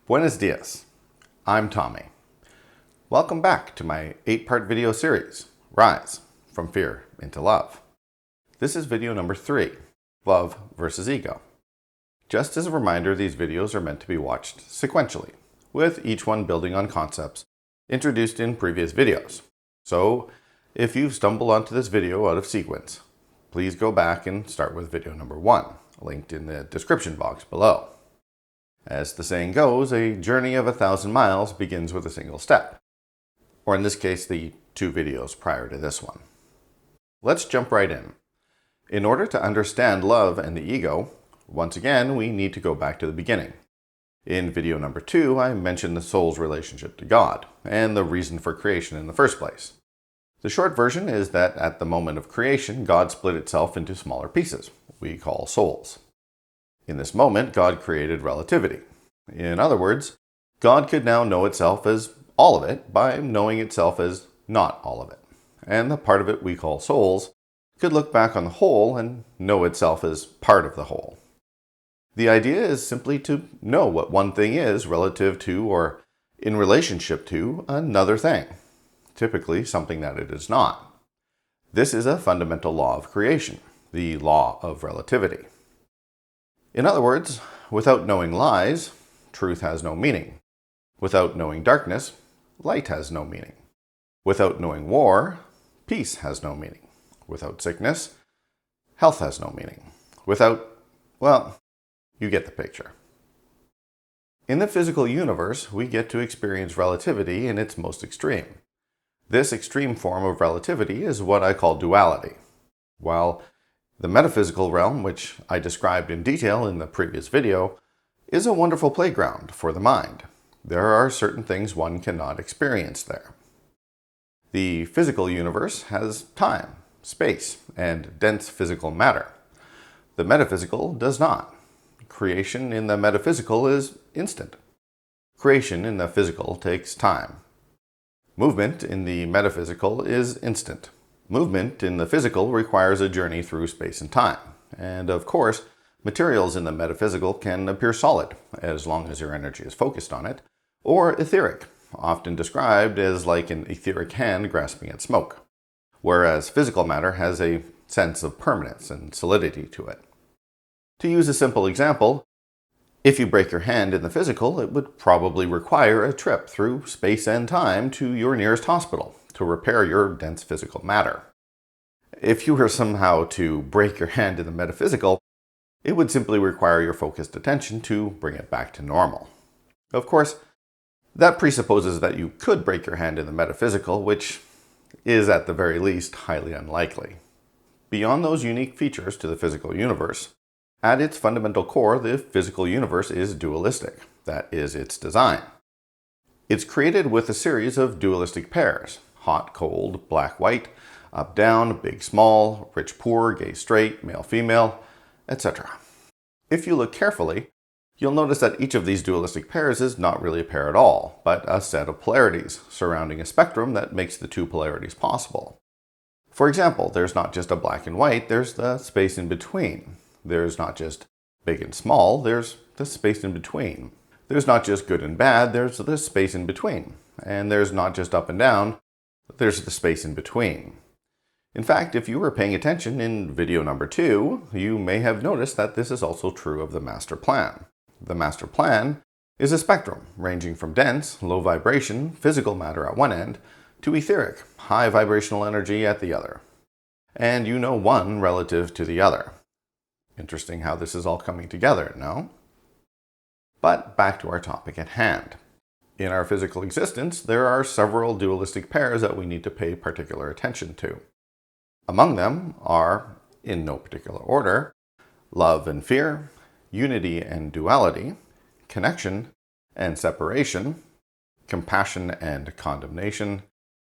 Buenos dias. I'm Tommy. Welcome back to my 8-part video series, Rise from Fear into Love. This is video number 3, Love versus Ego. Just as a reminder, these videos are meant to be watched sequentially, with each one building on concepts introduced in previous videos. So, if you've stumbled onto this video out of sequence, please go back and start with video number 1, linked in the description box below. As the saying goes, a journey of 1,000 miles begins with a single step. Or in this case, the 2 videos prior to this one. Let's jump right in. In order to understand love and the ego, once again, we need to go back to the beginning. In video number 2, I mentioned the soul's relationship to God, and the reason for creation in the first place. The short version is that at the moment of creation, God split itself into smaller pieces, we call souls. In this moment, God created relativity. In other words, God could now know itself as all of it by knowing itself as not all of it. And the part of it we call souls could look back on the whole and know itself as part of the whole. The idea is simply to know what one thing is relative to or in relationship to another thing, typically something that it is not. This is a fundamental law of creation, the law of relativity. In other words, without knowing lies, truth has no meaning. Without knowing darkness, light has no meaning. Without knowing war, peace has no meaning. Without sickness, health has no meaning. Well, you get the picture. In the physical universe, we get to experience relativity in its most extreme. This extreme form of relativity is what I call duality. While the metaphysical realm, which I described in detail in the previous video, is a wonderful playground for the mind. There are certain things one cannot experience there. The physical universe has time, space, and dense physical matter. The metaphysical does not. Creation in the metaphysical is instant. Creation in the physical takes time. Movement in the metaphysical is instant. Movement in the physical requires a journey through space and time. And of course, materials in the metaphysical can appear solid, as long as your energy is focused on it, or etheric, often described as like an etheric hand grasping at smoke, whereas physical matter has a sense of permanence and solidity to it. To use a simple example, if you break your hand in the physical, it would probably require a trip through space and time to your nearest hospital to repair your dense physical matter. If you were somehow to break your hand in the metaphysical, it would simply require your focused attention to bring it back to normal. Of course, that presupposes that you could break your hand in the metaphysical, which is at the very least highly unlikely. Beyond those unique features to the physical universe, at its fundamental core, the physical universe is dualistic. That is its design. It's created with a series of dualistic pairs: hot, cold, black, white, up, down, big, small, rich, poor, gay, straight, male, female, etc. If you look carefully, you'll notice that each of these dualistic pairs is not really a pair at all, but a set of polarities surrounding a spectrum that makes the 2 polarities possible. For example, there's not just a black and white, there's the space in between. There's not just big and small, there's the space in between. There's not just good and bad, there's the space in between. And there's not just up and down, there's the space in between. In fact, if you were paying attention in video number 2, you may have noticed that this is also true of the master plan. The master plan is a spectrum ranging from dense, low vibration, physical matter at one end, to etheric, high vibrational energy at the other. And you know one relative to the other. Interesting how this is all coming together, no? But back to our topic at hand. In our physical existence, there are several dualistic pairs that we need to pay particular attention to. Among them are, in no particular order, love and fear, unity and duality, connection and separation, compassion and condemnation,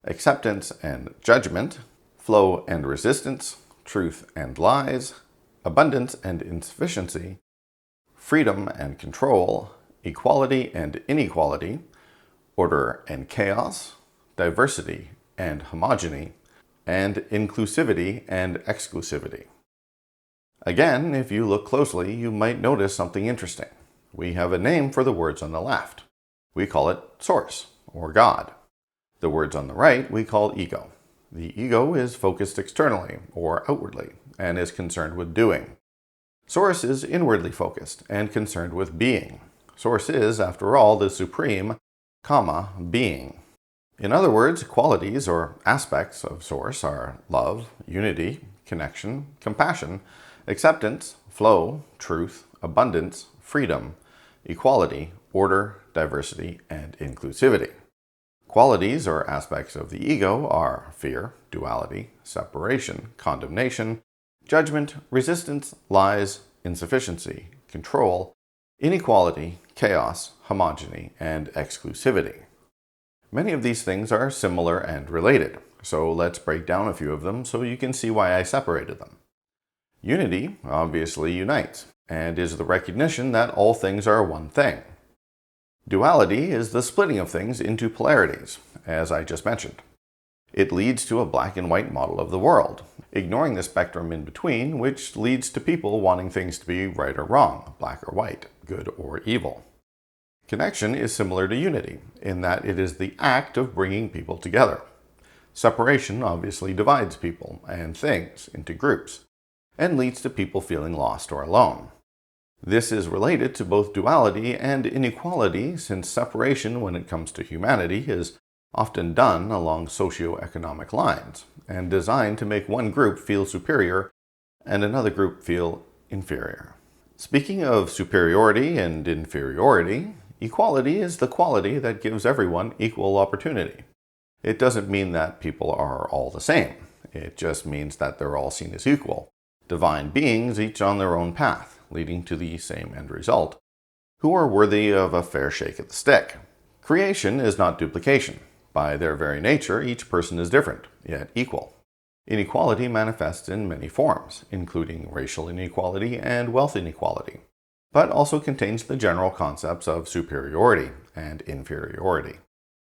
acceptance and judgment, flow and resistance, truth and lies, abundance and insufficiency, freedom and control, equality and inequality, order and chaos, diversity and homogeny, and inclusivity and exclusivity. Again, if you look closely, you might notice something interesting. We have a name for the words on the left. We call it source, or God. The words on the right we call ego. The ego is focused externally, or outwardly, and is concerned with doing. Source is inwardly focused and concerned with being. Source is, after all, the supreme, being. In other words, qualities or aspects of Source are love, unity, connection, compassion, acceptance, flow, truth, abundance, freedom, equality, order, diversity, and inclusivity. Qualities or aspects of the ego are fear, duality, separation, condemnation, judgment, resistance, lies, insufficiency, control, inequality, chaos, homogeny, and exclusivity. Many of these things are similar and related, so let's break down a few of them so you can see why I separated them. Unity obviously unites, and is the recognition that all things are one thing. Duality is the splitting of things into polarities, as I just mentioned. It leads to a black and white model of the world, ignoring the spectrum in between, which leads to people wanting things to be right or wrong, black or white, good or evil. Connection is similar to unity, in that it is the act of bringing people together. Separation obviously divides people and things into groups, and leads to people feeling lost or alone. This is related to both duality and inequality, since separation when it comes to humanity is often done along socio-economic lines, and designed to make one group feel superior and another group feel inferior. Speaking of superiority and inferiority, equality is the quality that gives everyone equal opportunity. It doesn't mean that people are all the same. It just means that they're all seen as equal, divine beings each on their own path, leading to the same end result, who are worthy of a fair shake of the stick. Creation is not duplication. By their very nature, each person is different, yet equal. Inequality manifests in many forms, including racial inequality and wealth inequality, but also contains the general concepts of superiority and inferiority,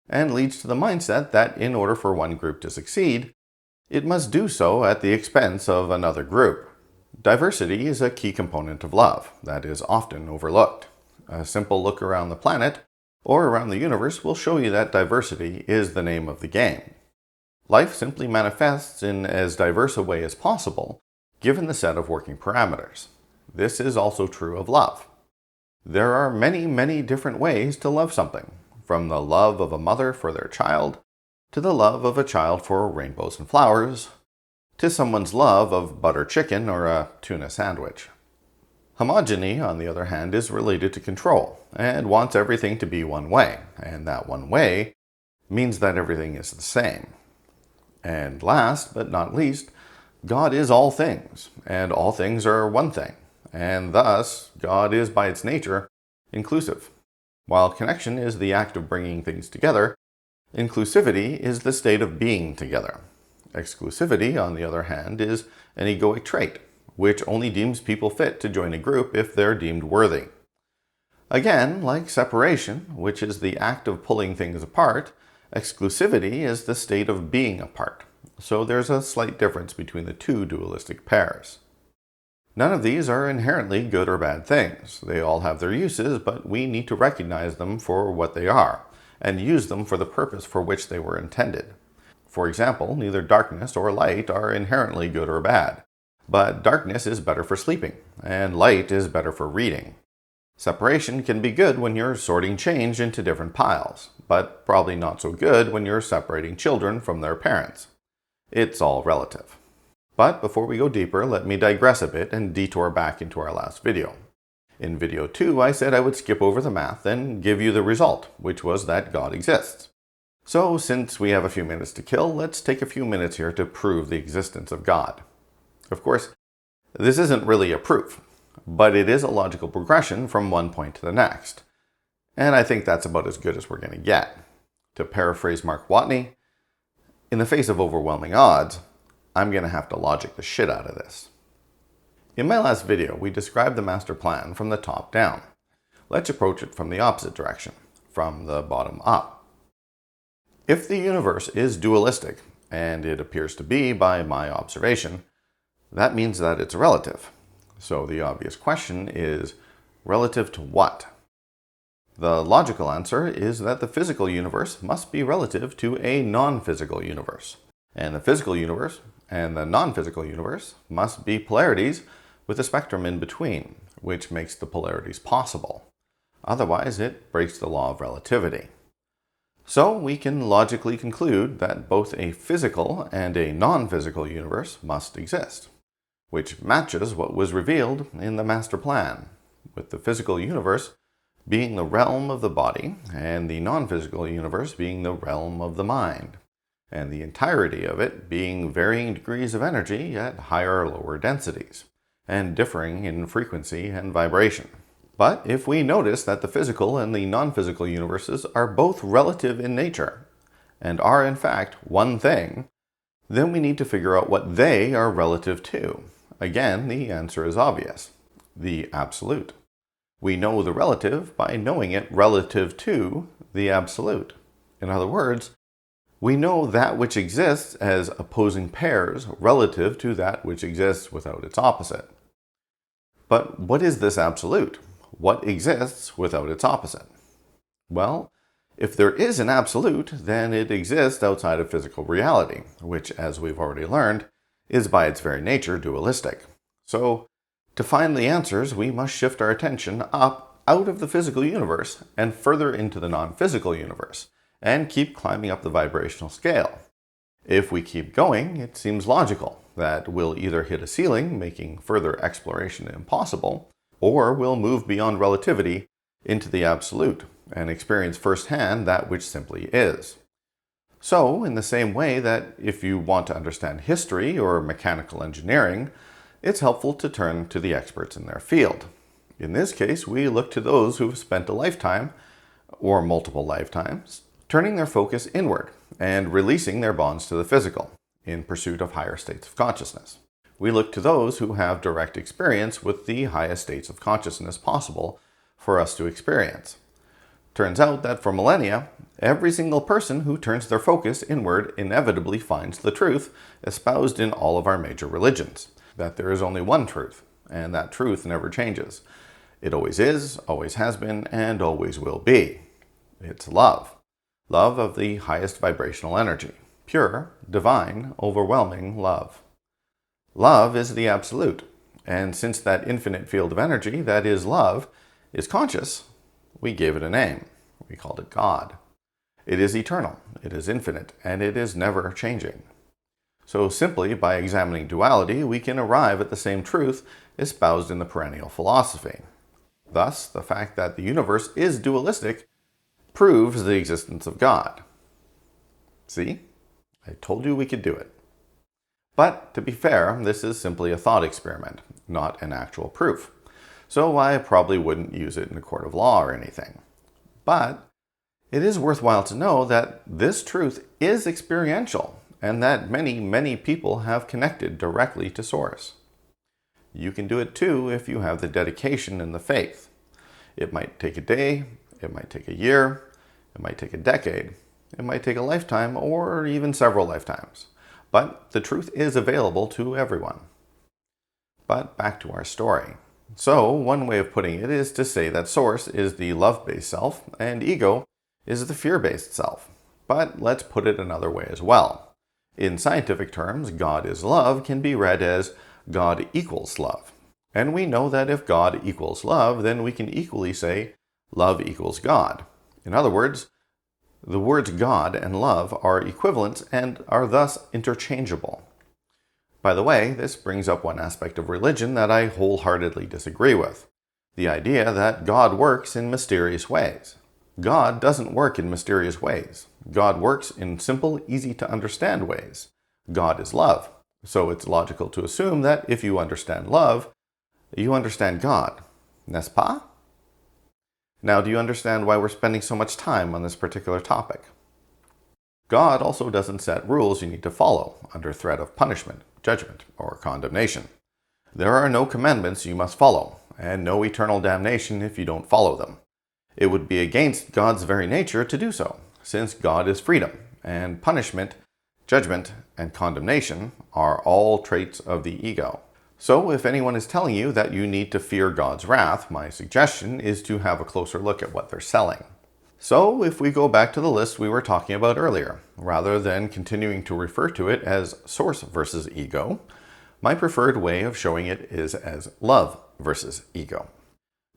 and leads to the mindset that in order for one group to succeed, it must do so at the expense of another group. Diversity is a key component of love that is often overlooked. A simple look around the planet or around the universe will show you that diversity is the name of the game. Life simply manifests in as diverse a way as possible, given the set of working parameters. This is also true of love. There are many, many different ways to love something, from the love of a mother for their child, to the love of a child for rainbows and flowers, to someone's love of butter chicken or a tuna sandwich. Homogeny, on the other hand, is related to control, and wants everything to be one way, and that one way means that everything is the same. And last but not least, God is all things, and all things are one thing, and thus God is by its nature inclusive. While connection is the act of bringing things together, inclusivity is the state of being together. Exclusivity, on the other hand, is an egoic trait, which only deems people fit to join a group if they're deemed worthy. Again, like separation, which is the act of pulling things apart, exclusivity is the state of being apart. So there's a slight difference between the two dualistic pairs. None of these are inherently good or bad things. They all have their uses, but we need to recognize them for what they are, and use them for the purpose for which they were intended. For example, neither darkness or light are inherently good or bad, but darkness is better for sleeping, and light is better for reading. Separation can be good when you're sorting change into different piles, but probably not so good when you're separating children from their parents. It's all relative. But before we go deeper, let me digress a bit and detour back into our last video. In video 2, I said I would skip over the math and give you the result, which was that God exists. So, since we have a few minutes to kill, let's take a few minutes here to prove the existence of God. Of course, this isn't really a proof, but it is a logical progression from one point to the next. And I think that's about as good as we're going to get. To paraphrase Mark Watney, in the face of overwhelming odds, I'm going to have to logic the shit out of this. In my last video, we described the master plan from the top down. Let's approach it from the opposite direction, from the bottom up. If the universe is dualistic, and it appears to be by my observation, that means that it's relative. So the obvious question is, relative to what? The logical answer is that the physical universe must be relative to a non-physical universe. And the physical universe and the non-physical universe must be polarities with a spectrum in between, which makes the polarities possible. Otherwise, it breaks the law of relativity. So we can logically conclude that both a physical and a non-physical universe must exist, which matches what was revealed in the master plan, with the physical universe being the realm of the body and the non-physical universe being the realm of the mind, and the entirety of it being varying degrees of energy at higher or lower densities, and differing in frequency and vibration. But if we notice that the physical and the non-physical universes are both relative in nature, and are in fact one thing, then we need to figure out what they are relative to. Again, the answer is obvious: the absolute. We know the relative by knowing it relative to the absolute. In other words, we know that which exists as opposing pairs relative to that which exists without its opposite. But what is this absolute? What exists without its opposite? Well, if there is an absolute, then it exists outside of physical reality, which, as we've already learned, is by its very nature dualistic. So, to find the answers, we must shift our attention up out of the physical universe and further into the non-physical universe, and keep climbing up the vibrational scale. If we keep going, it seems logical that we'll either hit a ceiling, making further exploration impossible, or we'll move beyond relativity into the absolute and experience firsthand that which simply is. So, in the same way that if you want to understand history or mechanical engineering, it's helpful to turn to the experts in their field. In this case, we look to those who've spent a lifetime, or multiple lifetimes, turning their focus inward and releasing their bonds to the physical in pursuit of higher states of consciousness. We look to those who have direct experience with the highest states of consciousness possible for us to experience. Turns out that for millennia, every single person who turns their focus inward inevitably finds the truth espoused in all of our major religions, that there is only one truth, and that truth never changes. It always is, always has been, and always will be. It's love. Love of the highest vibrational energy. Pure, divine, overwhelming love. Love is the absolute, and since that infinite field of energy that is love is conscious, we gave it a name. We called it God. It is eternal, it is infinite, and it is never changing. So simply by examining duality, we can arrive at the same truth espoused in the perennial philosophy. Thus, the fact that the universe is dualistic proves the existence of God. See? I told you we could do it. But, to be fair, this is simply a thought experiment, not an actual proof. So I probably wouldn't use it in a court of law or anything. But it is worthwhile to know that this truth is experiential, and that many, many people have connected directly to Source. You can do it too if you have the dedication and the faith. It might take a day, it might take a year, it might take a decade, it might take a lifetime, or even several lifetimes. But the truth is available to everyone. But back to our story. So, one way of putting it is to say that Source is the love-based self, and ego is the fear-based self. But let's put it another way as well. In scientific terms, God is love can be read as God equals love. And we know that if God equals love, then we can equally say love equals God. In other words, the words God and love are equivalents and are thus interchangeable. By the way, this brings up one aspect of religion that I wholeheartedly disagree with: the idea that God works in mysterious ways. God doesn't work in mysterious ways. God works in simple, easy-to-understand ways. God is love, so it's logical to assume that if you understand love, you understand God. N'est-ce pas? Now, do you understand why we're spending so much time on this particular topic? God also doesn't set rules you need to follow under threat of punishment, judgment, or condemnation. There are no commandments you must follow, and no eternal damnation if you don't follow them. It would be against God's very nature to do so, since God is freedom, and punishment, judgment, and condemnation are all traits of the ego. So if anyone is telling you that you need to fear God's wrath, my suggestion is to have a closer look at what they're selling. So if we go back to the list we were talking about earlier, rather than continuing to refer to it as source versus ego, my preferred way of showing it is as love versus ego,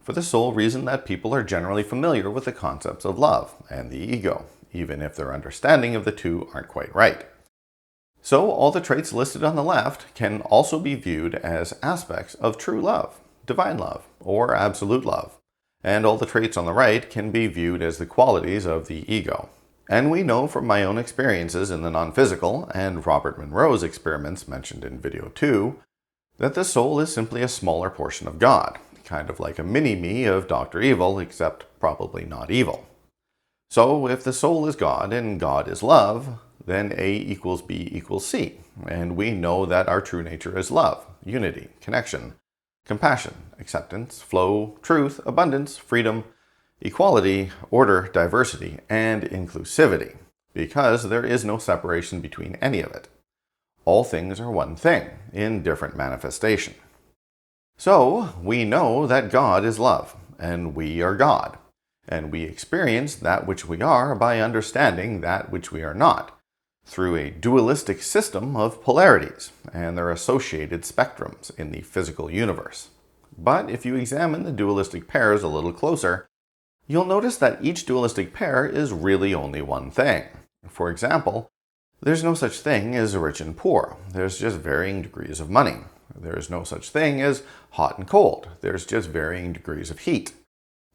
for the sole reason that people are generally familiar with the concepts of love and the ego, even if their understanding of the two aren't quite right. So all the traits listed on the left can also be viewed as aspects of true love, divine love, or absolute love. And all the traits on the right can be viewed as the qualities of the ego. And we know from my own experiences in the non-physical and Robert Monroe's experiments mentioned in video 2, that the soul is simply a smaller portion of God, kind of like a mini-me of Dr. Evil, except probably not evil. So if the soul is God and God is love, then A equals B equals C, and we know that our true nature is love, unity, connection, compassion, acceptance, flow, truth, abundance, freedom, equality, order, diversity, and inclusivity, because there is no separation between any of it. All things are one thing, in different manifestation. So, we know that God is love, and we are God, and we experience that which we are by understanding that which we are not, through a dualistic system of polarities and their associated spectrums in the physical universe. But if you examine the dualistic pairs a little closer, you'll notice that each dualistic pair is really only one thing. For example, there's no such thing as rich and poor. There's just varying degrees of money. There's no such thing as hot and cold. There's just varying degrees of heat.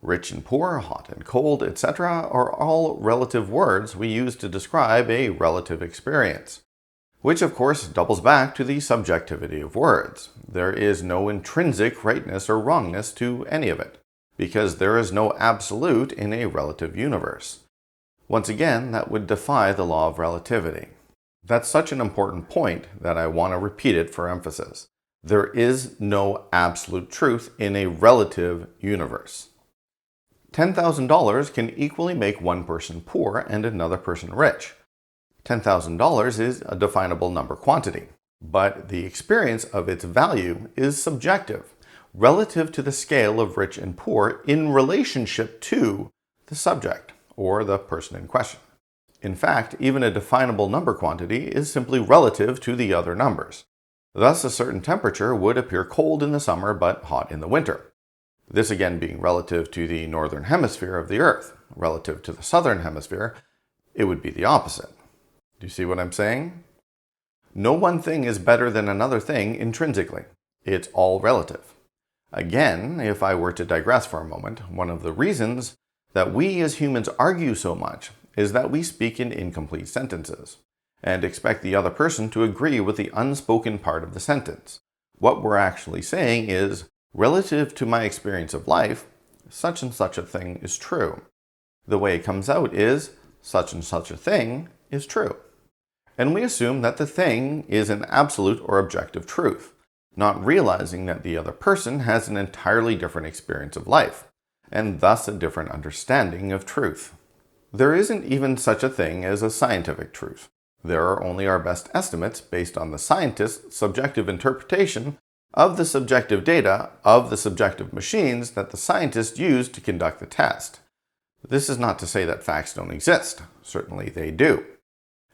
Rich and poor, hot and cold, etc. are all relative words we use to describe a relative experience, which of course doubles back to the subjectivity of words. There is no intrinsic rightness or wrongness to any of it, because there is no absolute in a relative universe. Once again, that would defy the law of relativity. That's such an important point that I want to repeat it for emphasis. There is no absolute truth in a relative universe. $10,000 can equally make one person poor and another person rich. $10,000 is a definable number quantity, but the experience of its value is subjective, relative to the scale of rich and poor in relationship to the subject, or the person in question. In fact, even a definable number quantity is simply relative to the other numbers. Thus, a certain temperature would appear cold in the summer but hot in the winter. This again being relative to the northern hemisphere of the Earth. Relative to the southern hemisphere, it would be the opposite. Do you see what I'm saying? No one thing is better than another thing intrinsically. It's all relative. Again, if I were to digress for a moment, one of the reasons that we as humans argue so much is that we speak in incomplete sentences and expect the other person to agree with the unspoken part of the sentence. What we're actually saying is, relative to my experience of life, such and such a thing is true. The way it comes out is, such and such a thing is true. And we assume that the thing is an absolute or objective truth, not realizing that the other person has an entirely different experience of life, and thus a different understanding of truth. There isn't even such a thing as a scientific truth. There are only our best estimates based on the scientist's subjective interpretation of the subjective data of the subjective machines that the scientists used to conduct the test. This is not to say that facts don't exist. Certainly they do.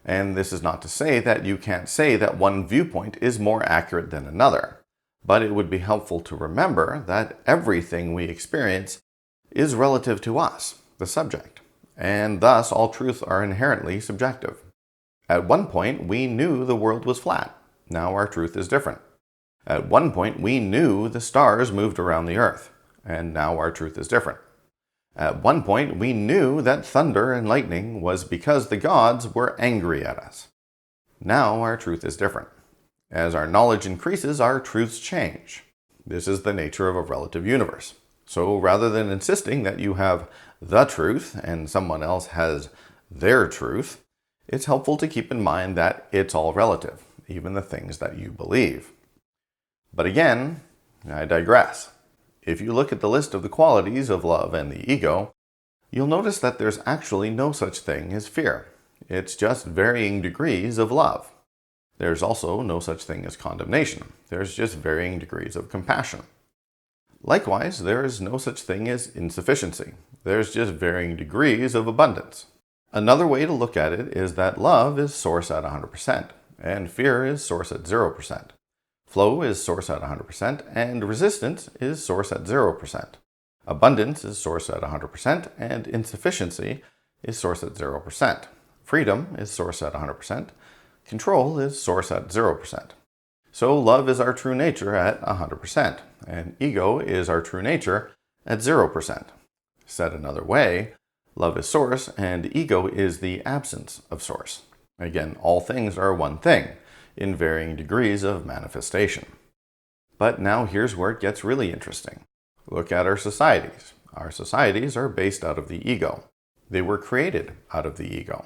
And this is not to say that you can't say that one viewpoint is more accurate than another. But it would be helpful to remember that everything we experience is relative to us, the subject, and thus all truths are inherently subjective. At one point, we knew the world was flat. Now our truth is different. At one point, we knew the stars moved around the earth, and now our truth is different. At one point, we knew that thunder and lightning was because the gods were angry at us. Now our truth is different. As our knowledge increases, our truths change. This is the nature of a relative universe. So rather than insisting that you have the truth and someone else has their truth, it's helpful to keep in mind that it's all relative, even the things that you believe. But again, I digress. If you look at the list of the qualities of love and the ego, you'll notice that there's actually no such thing as fear. It's just varying degrees of love. There's also no such thing as condemnation. There's just varying degrees of compassion. Likewise, there is no such thing as insufficiency. There's just varying degrees of abundance. Another way to look at it is that love is source at 100%, and fear is source at 0%. Flow is source at 100%, and resistance is source at 0%. Abundance is source at 100%, and insufficiency is source at 0%. Freedom is source at 100%. Control is source at 0%. So love is our true nature at 100%, and ego is our true nature at 0%. Said another way, love is source, and ego is the absence of source. Again, all things are one thing, in varying degrees of manifestation. But now here's where it gets really interesting. Look at our societies. Our societies are based out of the ego. They were created out of the ego.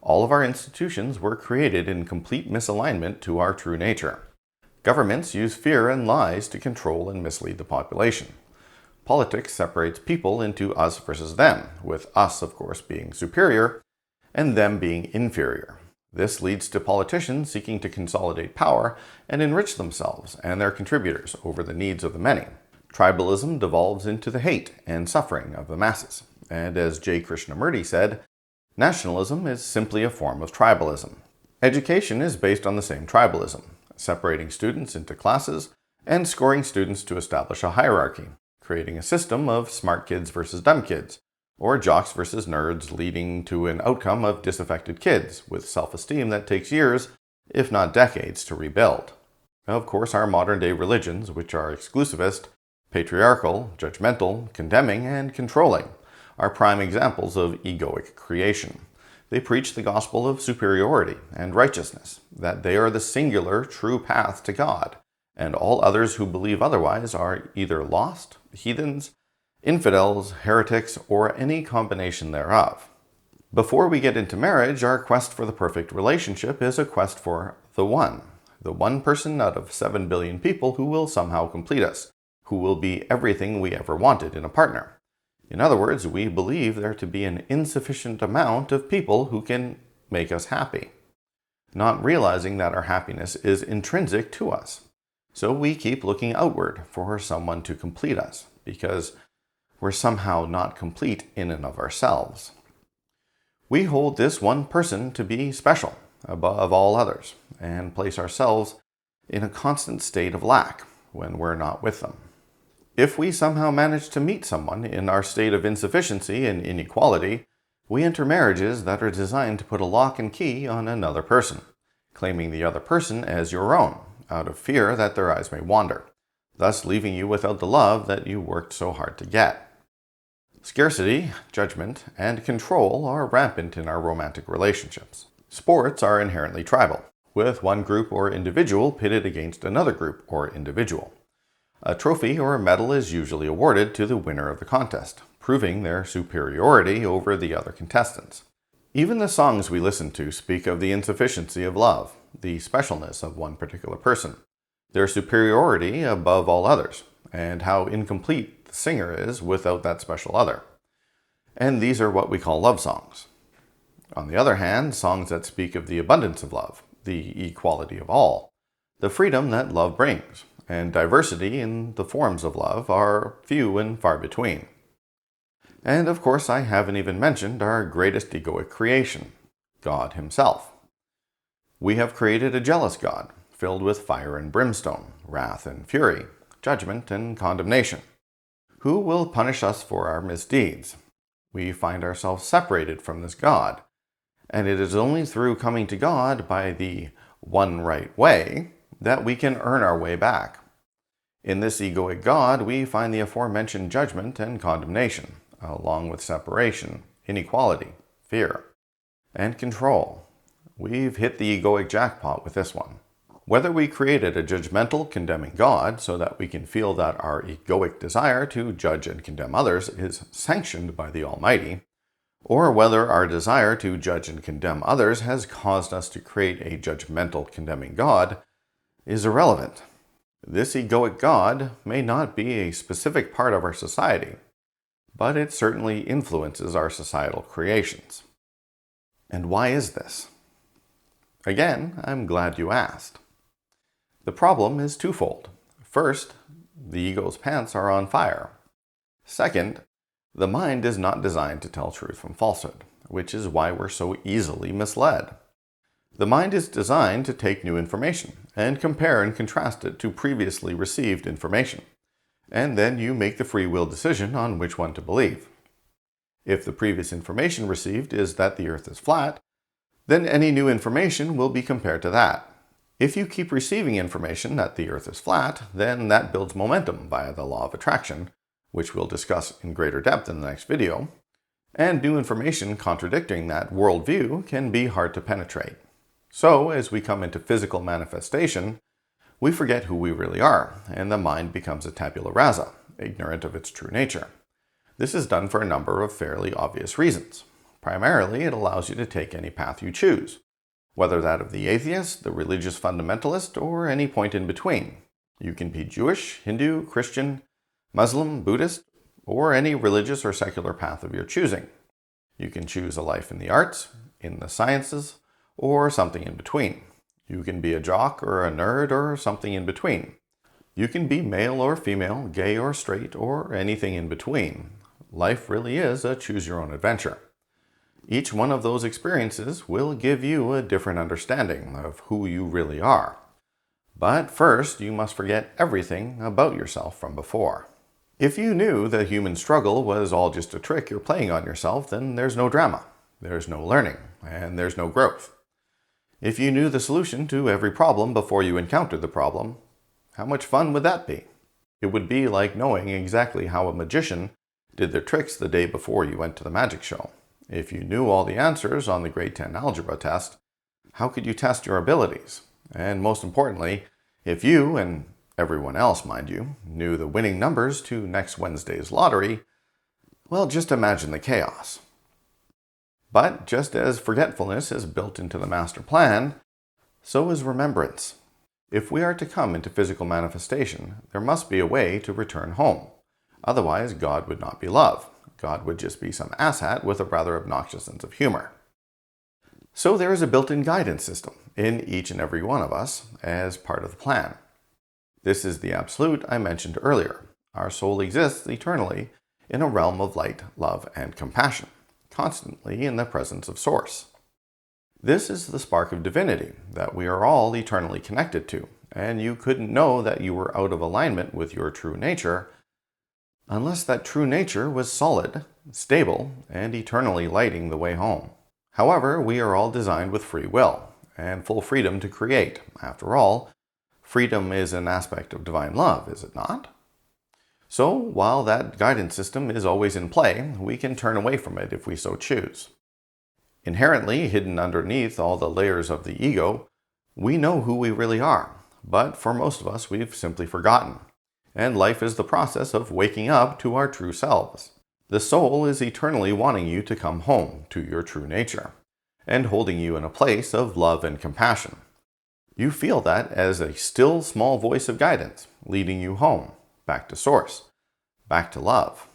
All of our institutions were created in complete misalignment to our true nature. Governments use fear and lies to control and mislead the population. Politics separates people into us versus them, with us, of course, being superior and them being inferior. This leads to politicians seeking to consolidate power and enrich themselves and their contributors over the needs of the many. Tribalism devolves into the hate and suffering of the masses. And as J. Krishnamurti said, nationalism is simply a form of tribalism. Education is based on the same tribalism, separating students into classes and scoring students to establish a hierarchy, creating a system of smart kids versus dumb kids, or jocks versus nerds, leading to an outcome of disaffected kids with self-esteem that takes years, if not decades, to rebuild. Of course, our modern-day religions, which are exclusivist, patriarchal, judgmental, condemning, and controlling, are prime examples of egoic creation. They preach the gospel of superiority and righteousness, that they are the singular, true path to God, and all others who believe otherwise are either lost, heathens, infidels, heretics, or any combination thereof. Before we get into marriage, our quest for the perfect relationship is a quest for the one person out of 7 billion people who will somehow complete us, who will be everything we ever wanted in a partner. In other words, we believe there to be an insufficient amount of people who can make us happy, not realizing that our happiness is intrinsic to us. So we keep looking outward for someone to complete us, because we're somehow not complete in and of ourselves. We hold this one person to be special, above all others, and place ourselves in a constant state of lack when we're not with them. If we somehow manage to meet someone in our state of insufficiency and inequality, we enter marriages that are designed to put a lock and key on another person, claiming the other person as your own, out of fear that their eyes may wander, thus leaving you without the love that you worked so hard to get. Scarcity, judgment, and control are rampant in our romantic relationships. Sports are inherently tribal, with one group or individual pitted against another group or individual. A trophy or a medal is usually awarded to the winner of the contest, proving their superiority over the other contestants. Even the songs we listen to speak of the insufficiency of love, the specialness of one particular person, their superiority above all others, and how incomplete the singer is without that special other. And these are what we call love songs. On the other hand, songs that speak of the abundance of love, the equality of all, the freedom that love brings, and diversity in the forms of love are few and far between. And of course, I haven't even mentioned our greatest egoic creation, God Himself. We have created a jealous God, filled with fire and brimstone, wrath and fury, judgment and condemnation, who will punish us for our misdeeds. We find ourselves separated from this God, and it is only through coming to God by the one right way that we can earn our way back. In this egoic God, we find the aforementioned judgment and condemnation, along with separation, inequality, fear, and control. We've hit the egoic jackpot with this one. Whether we created a judgmental, condemning God so that we can feel that our egoic desire to judge and condemn others is sanctioned by the Almighty, or whether our desire to judge and condemn others has caused us to create a judgmental, condemning God, is irrelevant. This egoic God may not be a specific part of our society, but it certainly influences our societal creations. And why is this? Again, I'm glad you asked. The problem is twofold. First, the ego's pants are on fire. Second, the mind is not designed to tell truth from falsehood, which is why we're so easily misled. The mind is designed to take new information and compare and contrast it to previously received information, and then you make the free will decision on which one to believe. If the previous information received is that the earth is flat, then any new information will be compared to that. If you keep receiving information that the earth is flat, then that builds momentum via the law of attraction, which we'll discuss in greater depth in the next video, and new information contradicting that worldview can be hard to penetrate. So, as we come into physical manifestation, we forget who we really are, and the mind becomes a tabula rasa, ignorant of its true nature. This is done for a number of fairly obvious reasons. Primarily, it allows you to take any path you choose, whether that of the atheist, the religious fundamentalist, or any point in between. You can be Jewish, Hindu, Christian, Muslim, Buddhist, or any religious or secular path of your choosing. You can choose a life in the arts, in the sciences, or something in between. You can be a jock or a nerd or something in between. You can be male or female, gay or straight, or anything in between. Life really is a choose-your-own-adventure. Each one of those experiences will give you a different understanding of who you really are. But first, you must forget everything about yourself from before. If you knew the human struggle was all just a trick you're playing on yourself, then there's no drama, there's no learning, and there's no growth. If you knew the solution to every problem before you encountered the problem, how much fun would that be? It would be like knowing exactly how a magician did their tricks the day before you went to the magic show. If you knew all the answers on the grade 10 algebra test, how could you test your abilities? And most importantly, if you, and everyone else mind you, knew the winning numbers to next Wednesday's lottery, well, just imagine the chaos. But just as forgetfulness is built into the master plan, so is remembrance. If we are to come into physical manifestation, there must be a way to return home. Otherwise, God would not be love. God would just be some asshat with a rather obnoxious sense of humor. So there is a built-in guidance system in each and every one of us as part of the plan. This is the absolute I mentioned earlier. Our soul exists eternally in a realm of light, love, and compassion, constantly in the presence of Source. This is the spark of divinity that we are all eternally connected to, and you couldn't know that you were out of alignment with your true nature unless that true nature was solid, stable, and eternally lighting the way home. However, we are all designed with free will and full freedom to create. After all, freedom is an aspect of divine love, is it not? So, while that guidance system is always in play, we can turn away from it if we so choose. Inherently hidden underneath all the layers of the ego, we know who we really are, but for most of us, we've simply forgotten. And life is the process of waking up to our true selves. The soul is eternally wanting you to come home to your true nature, and holding you in a place of love and compassion. You feel that as a still small voice of guidance, leading you home, back to Source, back to love.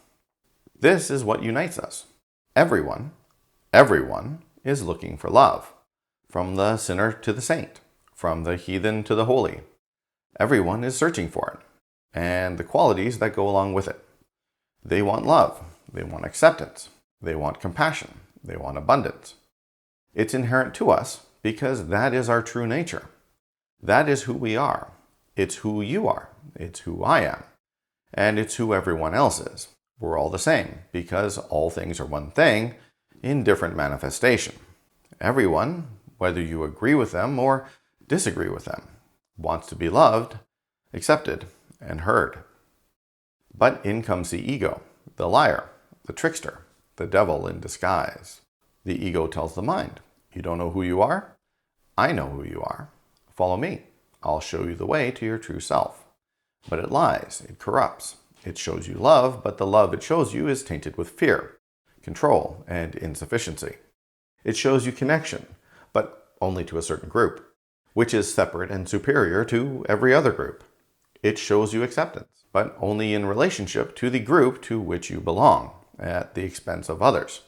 This is what unites us. Everyone is looking for love, from the sinner to the saint, from the heathen to the holy. Everyone is searching for it, and the qualities that go along with it. They want love, they want acceptance, they want compassion, they want abundance. It's inherent to us because that is our true nature. That is who we are. It's who you are. It's who I am. And it's who everyone else is. We're all the same because all things are one thing in different manifestation. Everyone, whether you agree with them or disagree with them, wants to be loved, accepted, and heard. But in comes the ego, the liar, the trickster, the devil in disguise. The ego tells the mind, you don't know who you are? I know who you are. Follow me. I'll show you the way to your true self. But it lies, it corrupts. It shows you love, but the love it shows you is tainted with fear, control, and insufficiency. It shows you connection, but only to a certain group, which is separate and superior to every other group. It shows you acceptance, but only in relationship to the group to which you belong, at the expense of others.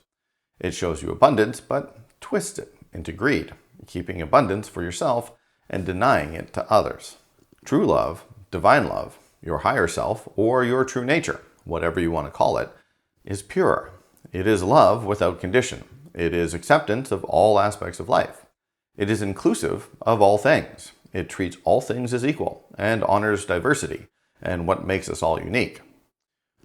It shows you abundance, but twists it into greed, keeping abundance for yourself and denying it to others. True love, divine love, your higher self, or your true nature, whatever you want to call it, is pure. It is love without condition. It is acceptance of all aspects of life. It is inclusive of all things. It treats all things as equal and honors diversity and what makes us all unique.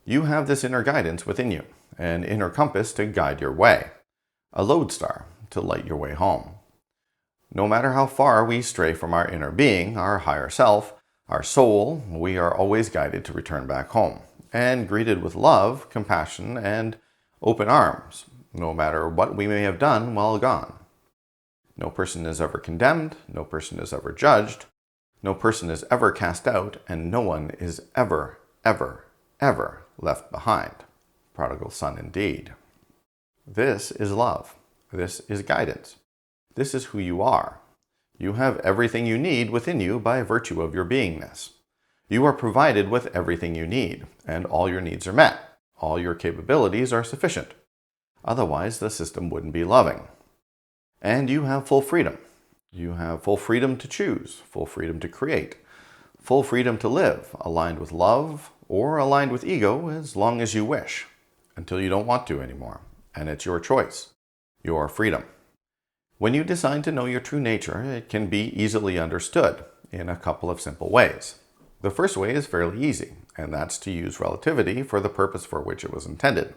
You have this inner guidance within you, an inner compass to guide your way, a lodestar to light your way home. No matter how far we stray from our inner being, our higher self, our soul, we are always guided to return back home and greeted with love, compassion, and open arms, no matter what we may have done while gone. No person is ever condemned, no person is ever judged, no person is ever cast out, and no one is ever, ever, ever left behind. Prodigal son indeed. This is love. This is guidance. This is who you are. You have everything you need within you by virtue of your beingness. You are provided with everything you need, and all your needs are met. All your capabilities are sufficient. Otherwise, the system wouldn't be loving. And you have full freedom. You have full freedom to choose, full freedom to create, full freedom to live, aligned with love or aligned with ego as long as you wish, until you don't want to anymore. And it's your choice, your freedom. When you decide to know your true nature, it can be easily understood in a couple of simple ways. The first way is fairly easy, and that's to use relativity for the purpose for which it was intended.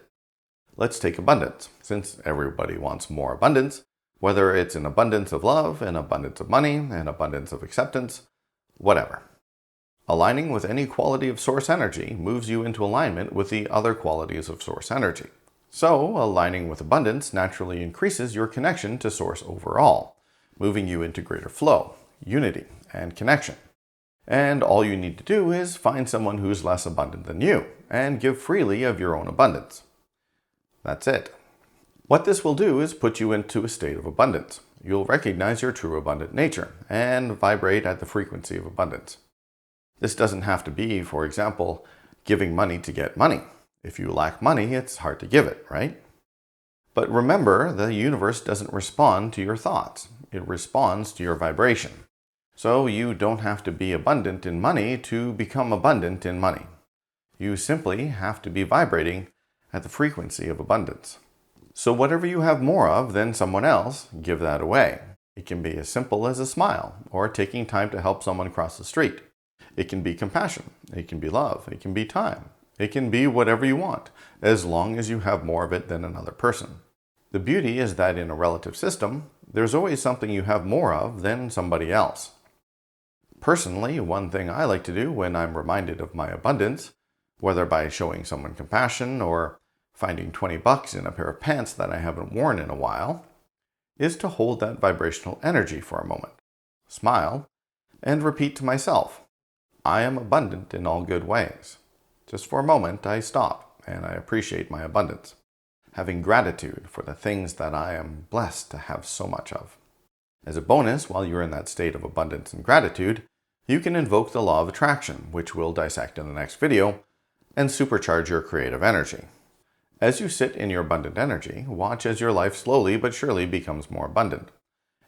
Let's take abundance. Since everybody wants more abundance, whether it's an abundance of love, an abundance of money, an abundance of acceptance, whatever. Aligning with any quality of source energy moves you into alignment with the other qualities of source energy. So, aligning with abundance naturally increases your connection to source overall, moving you into greater flow, unity, and connection. And all you need to do is find someone who's less abundant than you, and give freely of your own abundance. That's it. What this will do is put you into a state of abundance. You'll recognize your true abundant nature, and vibrate at the frequency of abundance. This doesn't have to be, for example, giving money to get money. If you lack money, it's hard to give it, right? But remember, the universe doesn't respond to your thoughts. It responds to your vibration. So you don't have to be abundant in money to become abundant in money. You simply have to be vibrating at the frequency of abundance. So whatever you have more of than someone else, give that away. It can be as simple as a smile, or taking time to help someone cross the street. It can be compassion. It can be love. It can be time. It can be whatever you want, as long as you have more of it than another person. The beauty is that in a relative system, there's always something you have more of than somebody else. Personally, one thing I like to do when I'm reminded of my abundance, whether by showing someone compassion or finding $20 in a pair of pants that I haven't worn in a while, is to hold that vibrational energy for a moment, smile, and repeat to myself, I am abundant in all good ways. Just for a moment, I stop and I appreciate my abundance, having gratitude for the things that I am blessed to have so much of. As a bonus, while you're in that state of abundance and gratitude, you can invoke the law of attraction, which we'll dissect in the next video, and supercharge your creative energy. As you sit in your abundant energy, watch as your life slowly but surely becomes more abundant.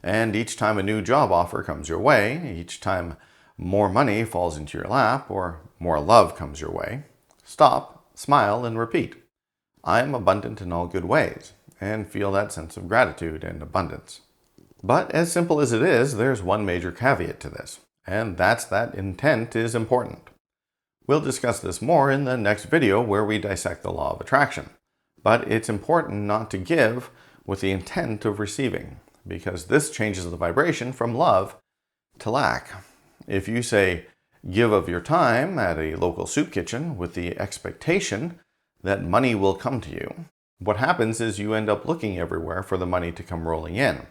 And each time a new job offer comes your way, each time more money falls into your lap, or more love comes your way, stop, smile, and repeat, I am abundant in all good ways, and feel that sense of gratitude and abundance. But as simple as it is, there's one major caveat to this, and that's that intent is important. We'll discuss this more in the next video where we dissect the law of attraction. But it's important not to give with the intent of receiving, because this changes the vibration from love to lack. If you say, give of your time at a local soup kitchen with the expectation that money will come to you, what happens is you end up looking everywhere for the money to come rolling in.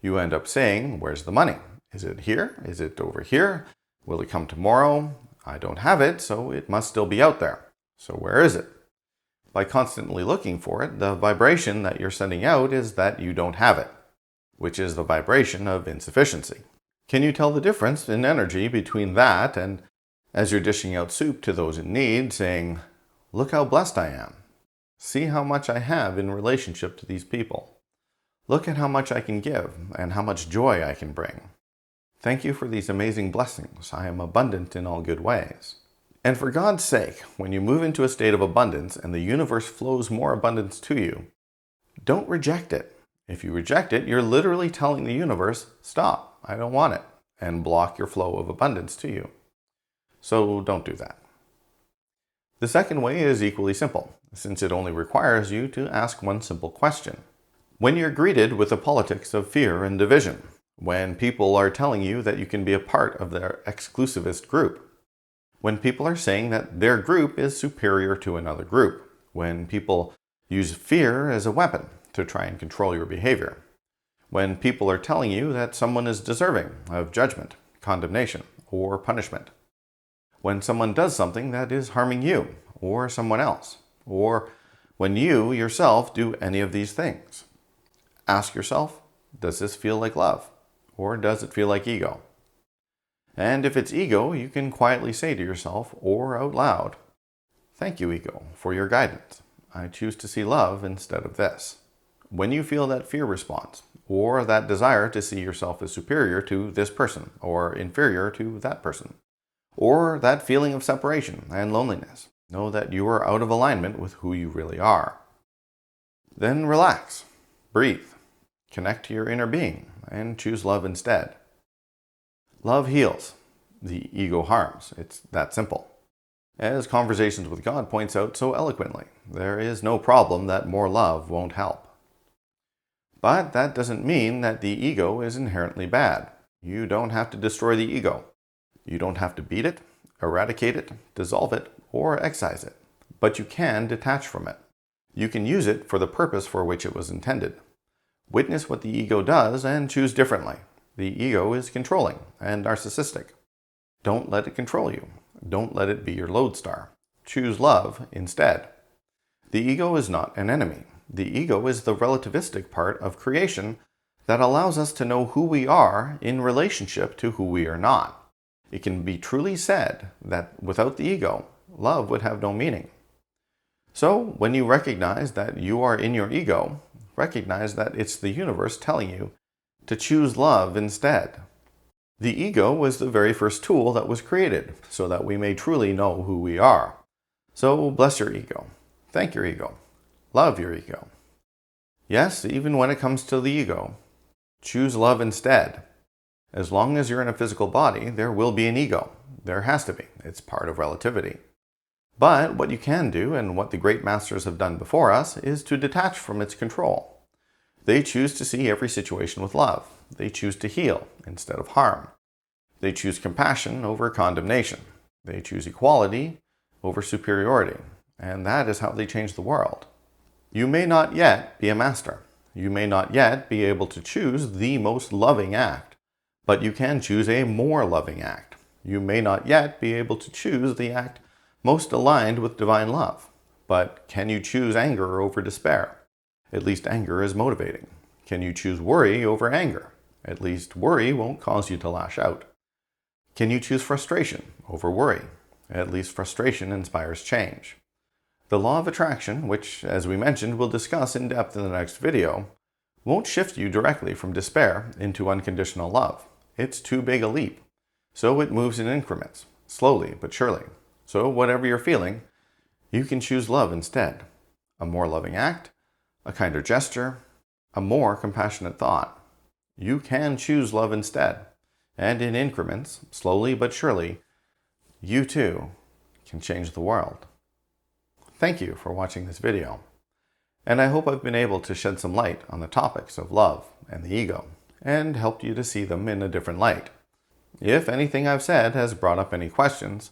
You end up saying, where's the money? Is it here? Is it over here? Will it come tomorrow? I don't have it, so it must still be out there. So where is it? By constantly looking for it, the vibration that you're sending out is that you don't have it, which is the vibration of insufficiency. Can you tell the difference in energy between that and as you're dishing out soup to those in need, saying, look how blessed I am. See how much I have in relationship to these people. Look at how much I can give and how much joy I can bring. Thank you for these amazing blessings. I am abundant in all good ways. And for God's sake, when you move into a state of abundance and the universe flows more abundance to you, don't reject it. If you reject it, you're literally telling the universe, stop, I don't want it, and block your flow of abundance to you. So don't do that. The second way is equally simple, since it only requires you to ask one simple question. When you're greeted with the politics of fear and division, when people are telling you that you can be a part of their exclusivist group, when people are saying that their group is superior to another group, when people use fear as a weapon to try and control your behavior, when people are telling you that someone is deserving of judgment, condemnation, or punishment, when someone does something that is harming you or someone else, or when you yourself do any of these things. Ask yourself, does this feel like love, or does it feel like ego? And if it's ego, you can quietly say to yourself or out loud, thank you, ego, for your guidance. I choose to see love instead of this. When you feel that fear response, or that desire to see yourself as superior to this person, or inferior to that person, or that feeling of separation and loneliness, know that you are out of alignment with who you really are. Then relax, breathe, connect to your inner being, and choose love instead. Love heals. The ego harms. It's that simple. As Conversations with God points out so eloquently, there is no problem that more love won't help. But that doesn't mean that the ego is inherently bad. You don't have to destroy the ego. You don't have to beat it, eradicate it, dissolve it, or excise it. But you can detach from it. You can use it for the purpose for which it was intended. Witness what the ego does and choose differently. The ego is controlling and narcissistic. Don't let it control you. Don't let it be your lodestar. Choose love instead. The ego is not an enemy. The ego is the relativistic part of creation that allows us to know who we are in relationship to who we are not. It can be truly said that without the ego, love would have no meaning. So when you recognize that you are in your ego, recognize that it's the universe telling you to choose love instead. The ego was the very first tool that was created so that we may truly know who we are. So bless your ego. Thank your ego. Love your ego. Yes, even when it comes to the ego, choose love instead. As long as you're in a physical body, there will be an ego. There has to be. It's part of relativity. But what you can do, and what the great masters have done before us, is to detach from its control. They choose to see every situation with love. They choose to heal instead of harm. They choose compassion over condemnation. They choose equality over superiority. And that is how they change the world. You may not yet be a master. You may not yet be able to choose the most loving act, but you can choose a more loving act. You may not yet be able to choose the act most aligned with divine love, but can you choose anger over despair? At least anger is motivating. Can you choose worry over anger? At least worry won't cause you to lash out. Can you choose frustration over worry? At least frustration inspires change. The law of attraction, which, as we mentioned, we'll discuss in depth in the next video, won't shift you directly from despair into unconditional love. It's too big a leap. So it moves in increments, slowly but surely. So whatever you're feeling, you can choose love instead. A more loving act, a kinder gesture, a more compassionate thought. You can choose love instead. And in increments, slowly but surely, you too can change the world. Thank you for watching this video. And I hope I've been able to shed some light on the topics of love and the ego, and helped you to see them in a different light. If anything I've said has brought up any questions,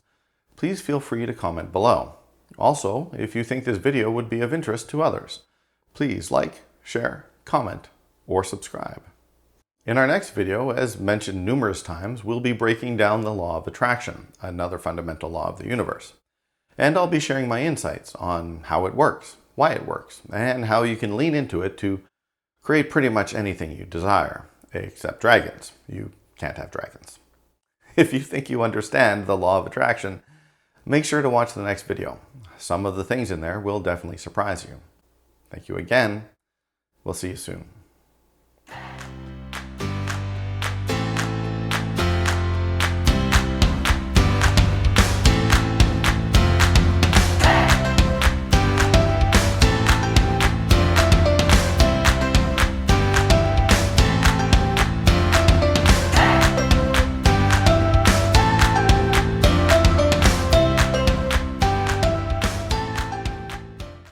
please feel free to comment below. Also, if you think this video would be of interest to others, please like, share, comment, or subscribe. In our next video, as mentioned numerous times, we'll be breaking down the law of attraction, another fundamental law of the universe. And I'll be sharing my insights on how it works, why it works, and how you can lean into it to create pretty much anything you desire, except dragons. You can't have dragons. If you think you understand the law of attraction, make sure to watch the next video. Some of the things in there will definitely surprise you. Thank you again. We'll see you soon.